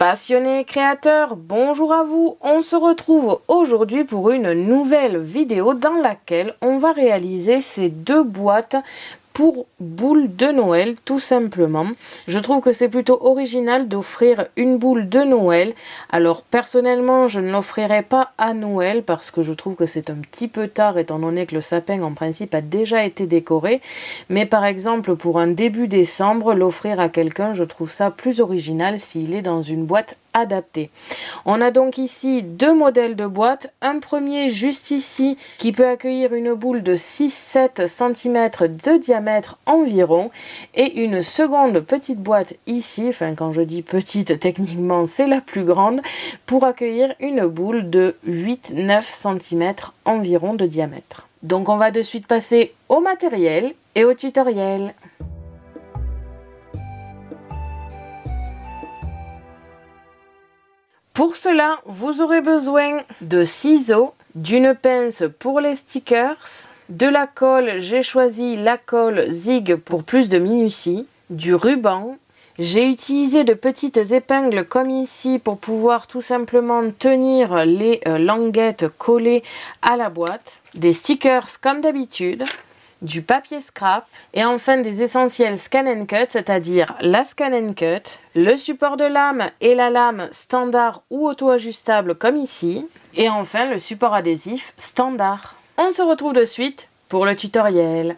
Passionnés créateurs, bonjour à vous. On se retrouve aujourd'hui pour une nouvelle vidéo dans laquelle on va réaliser ces deux boîtes pour boule de Noël tout simplement. Je trouve que c'est plutôt original d'offrir une boule de Noël. Alors personnellement je ne l'offrirai pas à Noël parce que je trouve que c'est un petit peu tard étant donné que le sapin en principe a déjà été décoré. Mais par exemple pour un début décembre, l'offrir à quelqu'un, je trouve ça plus original s'il est dans une boîte adapté. On a donc ici deux modèles de boîtes. Un premier juste ici qui peut accueillir une boule de 6-7 cm de diamètre environ et une seconde petite boîte ici, enfin quand je dis petite techniquement c'est la plus grande, pour accueillir une boule de 8-9 cm environ de diamètre. Donc on va de suite passer au matériel et au tutoriel. Pour cela, vous aurez besoin de ciseaux, d'une pince pour les stickers, de la colle, j'ai choisi la colle Zig pour plus de minutie, du ruban. J'ai utilisé de petites épingles comme ici pour pouvoir tout simplement tenir les languettes collées à la boîte, des stickers comme d'habitude, du papier scrap et enfin des essentiels Scan & Cut, c'est-à-dire la Scan & Cut, le support de lame et la lame standard ou auto-ajustable comme ici et enfin le support adhésif standard. On se retrouve de suite pour le tutoriel.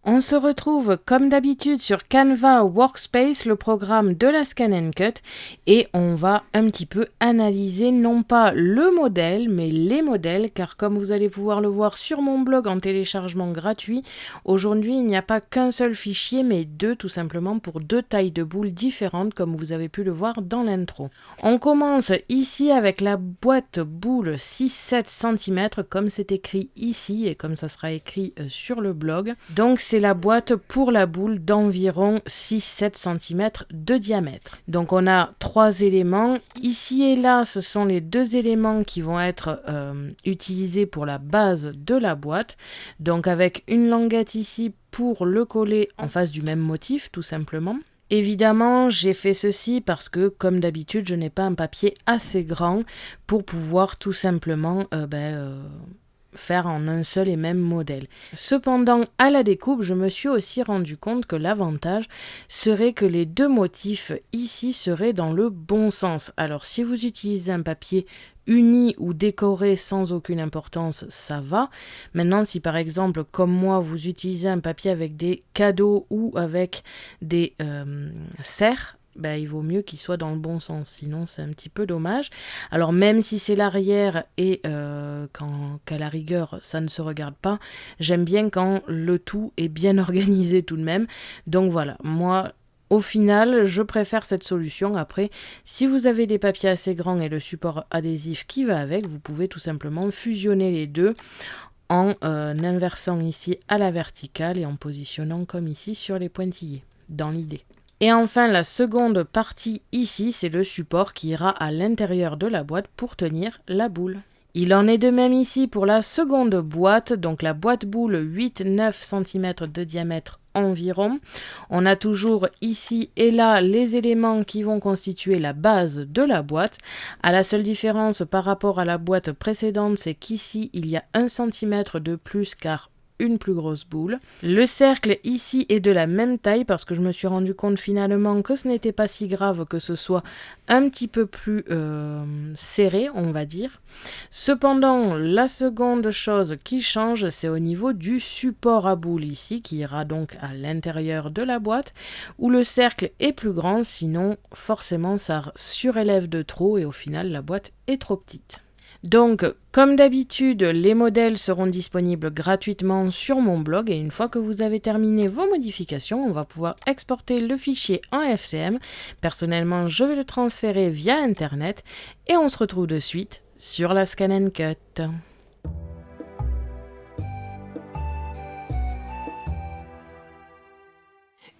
On se retrouve comme d'habitude sur Canva Workspace, le programme de la Scan & Cut, et on va un petit peu analyser non pas le modèle, mais les modèles, car comme vous allez pouvoir le voir sur mon blog en téléchargement gratuit, aujourd'hui il n'y a pas qu'un seul fichier, mais deux tout simplement pour deux tailles de boules différentes, comme vous avez pu le voir dans l'intro. On commence ici avec la boîte boule 6-7 cm, comme c'est écrit ici, et comme ça sera écrit sur le blog. Donc c'est la boîte pour la boule d'environ 6-7 cm de diamètre. Donc on a trois éléments. Ici et là, ce sont les deux éléments qui vont être utilisés pour la base de la boîte. Donc avec une languette ici pour le coller en face du même motif, tout simplement. Évidemment, j'ai fait ceci parce que, comme d'habitude, je n'ai pas un papier assez grand pour pouvoir tout simplement faire en un seul et même modèle. Cependant, à la découpe, je me suis aussi rendu compte que l'avantage serait que les deux motifs ici seraient dans le bon sens. Alors, si vous utilisez un papier uni ou décoré sans aucune importance, ça va. Maintenant, si par exemple, comme moi, vous utilisez un papier avec des cadeaux ou avec des serres, il vaut mieux qu'il soit dans le bon sens, sinon c'est un petit peu dommage. Alors même si c'est l'arrière et qu'à la rigueur ça ne se regarde pas, j'aime bien quand le tout est bien organisé tout de même. Donc voilà, moi au final je préfère cette solution. Après, si vous avez des papiers assez grands et le support adhésif qui va avec, vous pouvez tout simplement fusionner les deux en inversant ici à la verticale et en positionnant comme ici sur les pointillés, dans l'idée. Et enfin, la seconde partie ici, c'est le support qui ira à l'intérieur de la boîte pour tenir la boule. Il en est de même ici pour la seconde boîte, donc la boîte boule 8-9 cm de diamètre environ. On a toujours ici et là les éléments qui vont constituer la base de la boîte. À la seule différence par rapport à la boîte précédente, c'est qu'ici il y a 1 cm de plus car une plus grosse boule. Le cercle ici est de la même taille parce que je me suis rendu compte finalement que ce n'était pas si grave que ce soit un petit peu plus serré, on va dire. Cependant, la seconde chose qui change, c'est au niveau du support à boule ici, qui ira donc à l'intérieur de la boîte, où le cercle est plus grand, sinon forcément ça surélève de trop et au final la boîte est trop petite. Donc, comme d'habitude, les modèles seront disponibles gratuitement sur mon blog et une fois que vous avez terminé vos modifications, on va pouvoir exporter le fichier en FCM. Personnellement, je vais le transférer via Internet et on se retrouve de suite sur la Scan & Cut.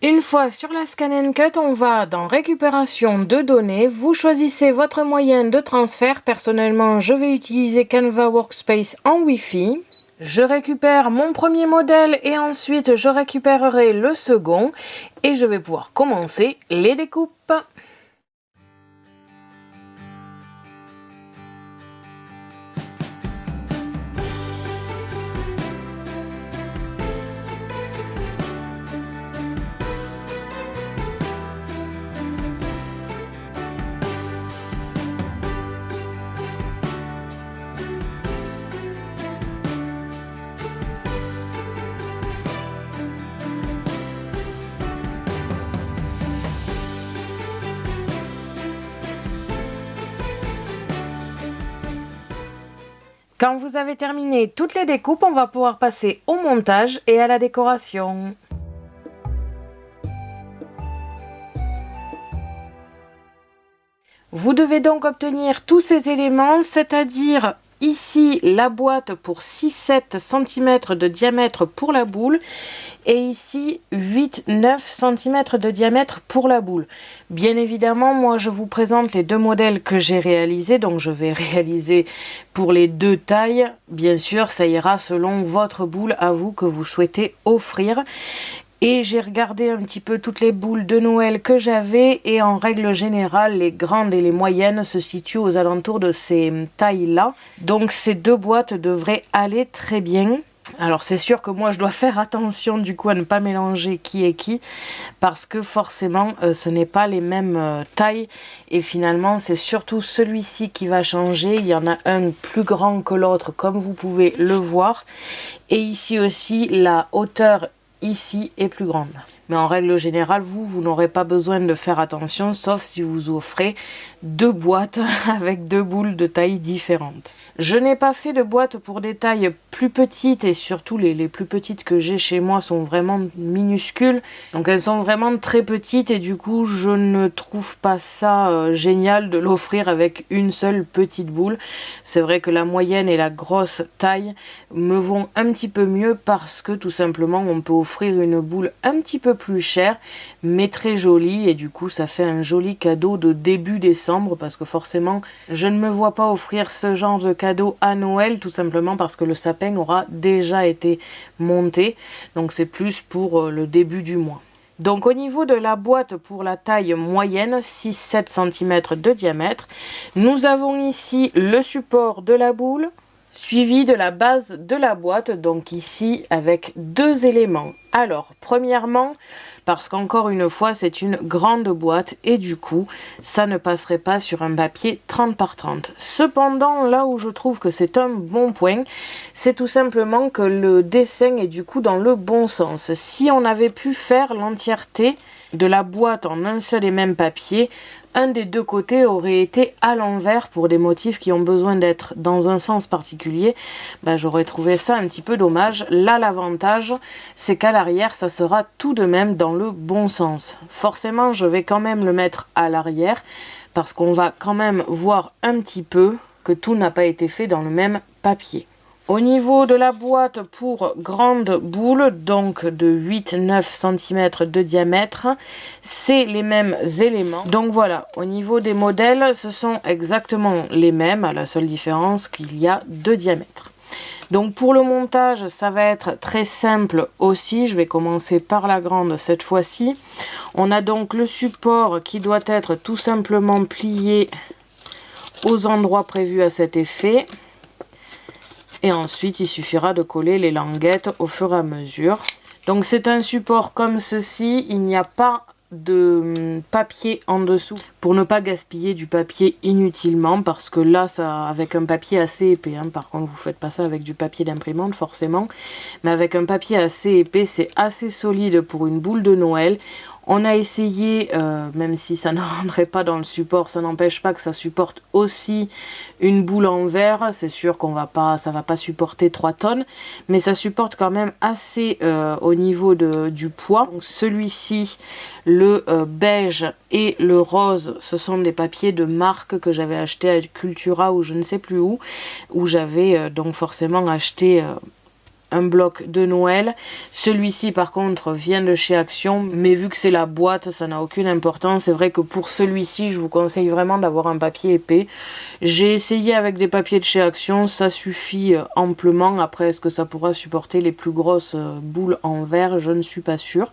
Une fois sur la Scan & Cut, on va dans récupération de données. Vous choisissez votre moyen de transfert. Personnellement, je vais utiliser Canva Workspace en Wi-Fi. Je récupère mon premier modèle et ensuite je récupérerai le second et je vais pouvoir commencer les découpes. Quand vous avez terminé toutes les découpes, on va pouvoir passer au montage et à la décoration. Vous devez donc obtenir tous ces éléments, c'est-à-dire ici la boîte pour 6-7 cm de diamètre pour la boule et ici 8-9 cm de diamètre pour la boule. Bien évidemment, moi je vous présente les deux modèles que j'ai réalisés, donc je vais réaliser pour les deux tailles. Bien sûr, ça ira selon votre boule à vous que vous souhaitez offrir. Et j'ai regardé un petit peu toutes les boules de Noël que j'avais et en règle générale, les grandes et les moyennes se situent aux alentours de ces tailles-là. Donc ces deux boîtes devraient aller très bien. Alors c'est sûr que moi je dois faire attention du coup à ne pas mélanger qui est qui parce que forcément ce n'est pas les mêmes tailles et finalement c'est surtout celui-ci qui va changer. Il y en a un plus grand que l'autre comme vous pouvez le voir et ici aussi la hauteur ici est plus grande. Mais en règle générale, vous n'aurez pas besoin de faire attention, sauf si vous offrez deux boîtes avec deux boules de taille différentes. Je n'ai pas fait de boîte pour des tailles plus petites et surtout les plus petites que j'ai chez moi sont vraiment minuscules. Donc elles sont vraiment très petites et du coup je ne trouve pas ça génial de l'offrir avec une seule petite boule. C'est vrai que la moyenne et la grosse taille me vont un petit peu mieux parce que tout simplement on peut offrir une boule un petit peu plus chère mais très jolie et du coup ça fait un joli cadeau de début décembre parce que forcément je ne me vois pas offrir ce genre de cadeau à Noël tout simplement parce que le sapin aura déjà été monté donc c'est plus pour le début du mois. Donc au niveau de la boîte pour la taille moyenne 6-7 cm de diamètre, nous avons ici le support de la boule suivi de la base de la boîte, donc ici avec deux éléments. Alors premièrement, parce qu'encore une fois c'est une grande boîte et du coup ça ne passerait pas sur un papier 30 par 30. Cependant là où je trouve que c'est un bon point, c'est tout simplement que le dessin est du coup dans le bon sens. Si on avait pu faire l'entièreté de la boîte en un seul et même papier, un des deux côtés aurait été à l'envers pour des motifs qui ont besoin d'être dans un sens particulier. J'aurais trouvé ça un petit peu dommage. Là, l'avantage, c'est qu'à l'arrière, ça sera tout de même dans le bon sens. Forcément, je vais quand même le mettre à l'arrière parce qu'on va quand même voir un petit peu que tout n'a pas été fait dans le même papier. Au niveau de la boîte pour grande boule, donc de 8-9 cm de diamètre, c'est les mêmes éléments. Donc voilà, au niveau des modèles, ce sont exactement les mêmes, à la seule différence qu'il y a deux diamètres. Donc pour le montage, ça va être très simple aussi. Je vais commencer par la grande cette fois-ci. On a donc le support qui doit être tout simplement plié aux endroits prévus à cet effet. Et ensuite, il suffira de coller les languettes au fur et à mesure. Donc c'est un support comme ceci, il n'y a pas de papier en dessous pour ne pas gaspiller du papier inutilement parce que là, ça avec un papier assez épais, hein, par contre vous faites pas ça avec du papier d'imprimante forcément, mais avec un papier assez épais, c'est assez solide pour une boule de Noël. On a essayé, même si ça ne rentrait pas dans le support, ça n'empêche pas que ça supporte aussi une boule en verre. C'est sûr qu'on va pas, ça va pas supporter 3 tonnes, mais ça supporte quand même assez au niveau du poids. Celui-ci, le beige et le rose, ce sont des papiers de marque que j'avais acheté à Cultura ou je ne sais plus où j'avais donc forcément acheté un bloc de Noël. Celui-ci par contre vient de chez Action, mais vu que c'est la boîte, ça n'a aucune importance. C'est vrai que pour celui-ci, je vous conseille vraiment d'avoir un papier épais. J'ai essayé avec des papiers de chez Action, ça suffit amplement. Après, est-ce que ça pourra supporter les plus grosses boules en verre? Je ne suis pas sûre,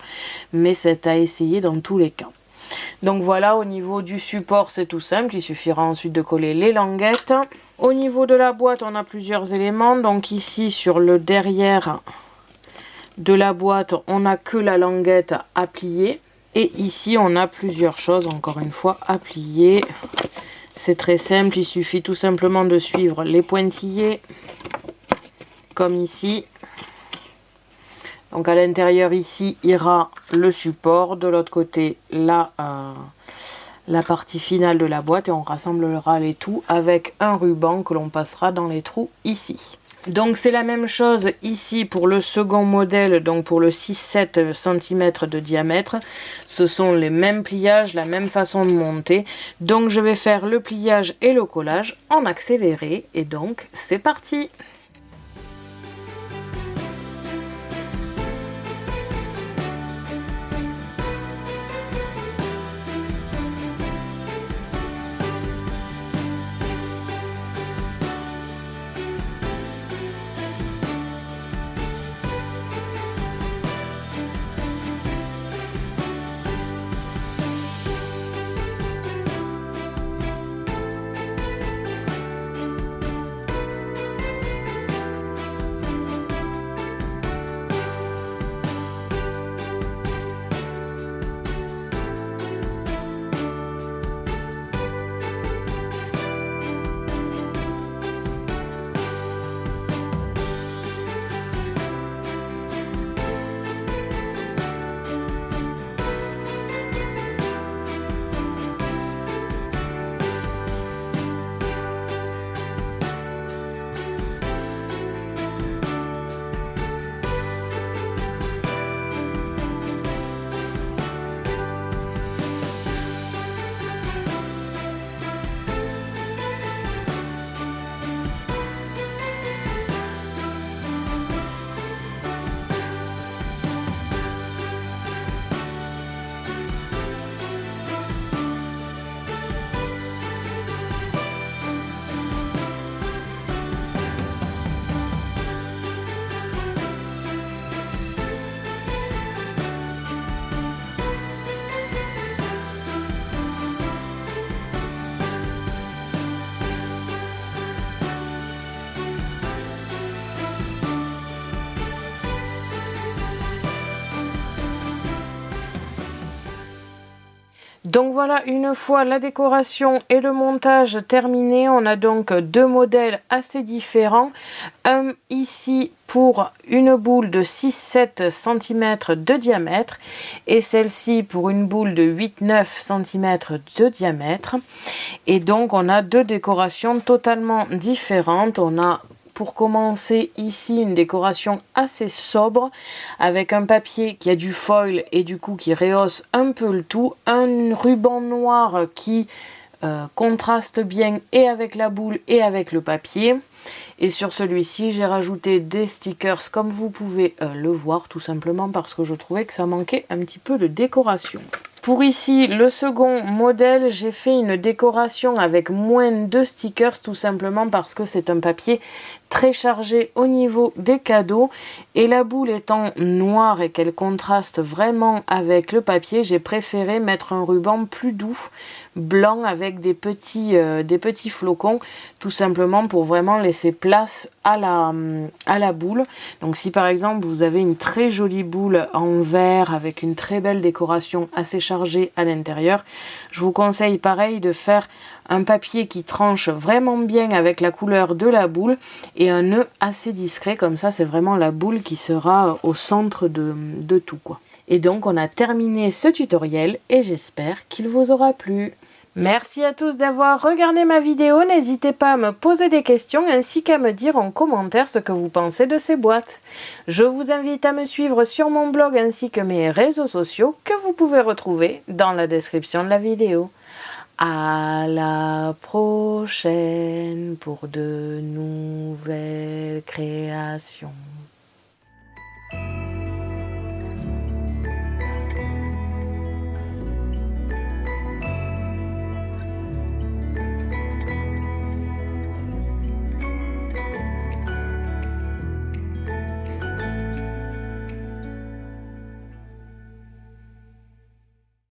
mais c'est à essayer dans tous les cas. Donc voilà, au niveau du support, c'est tout simple. Il suffira ensuite de coller les languettes. Au niveau de la boîte, on a plusieurs éléments. Donc ici, sur le derrière de la boîte, on n'a que la languette à plier. Et ici, on a plusieurs choses, encore une fois, à plier. C'est très simple, il suffit tout simplement de suivre les pointillés, comme ici. Donc à l'intérieur ici ira le support, de l'autre côté la partie finale de la boîte et on rassemblera les tout avec un ruban que l'on passera dans les trous ici. Donc c'est la même chose ici pour le second modèle, donc pour le 6-7 cm de diamètre. Ce sont les mêmes pliages, la même façon de monter. Donc je vais faire le pliage et le collage en accéléré et donc c'est parti! Donc voilà, une fois la décoration et le montage terminés, on a donc deux modèles assez différents. Un ici pour une boule de 6-7 cm de diamètre et celle-ci pour une boule de 8-9 cm de diamètre. Et donc on a deux décorations totalement différentes. On a pour commencer ici une décoration assez sobre avec un papier qui a du foil et du coup qui rehausse un peu le tout, un ruban noir qui contraste bien et avec la boule et avec le papier. Et sur celui-ci j'ai rajouté des stickers comme vous pouvez le voir, tout simplement parce que je trouvais que ça manquait un petit peu de décoration. Pour ici, le second modèle, j'ai fait une décoration avec moins de stickers, tout simplement parce que c'est un papier très chargé au niveau des cadeaux. Et la boule étant noire et qu'elle contraste vraiment avec le papier, j'ai préféré mettre un ruban plus doux, blanc avec des petits flocons, tout simplement pour vraiment laisser place à la boule. Donc si par exemple vous avez une très jolie boule en verre avec une très belle décoration assez chargée à l'intérieur, je vous conseille pareil de faire un papier qui tranche vraiment bien avec la couleur de la boule et un nœud assez discret, comme ça c'est vraiment la boule qui sera au centre de tout quoi. Et donc on a terminé ce tutoriel et j'espère qu'il vous aura plu. Merci à tous d'avoir regardé ma vidéo, n'hésitez pas à me poser des questions ainsi qu'à me dire en commentaire ce que vous pensez de ces boîtes. Je vous invite à me suivre sur mon blog ainsi que mes réseaux sociaux que vous pouvez retrouver dans la description de la vidéo. À la prochaine pour de nouvelles créations.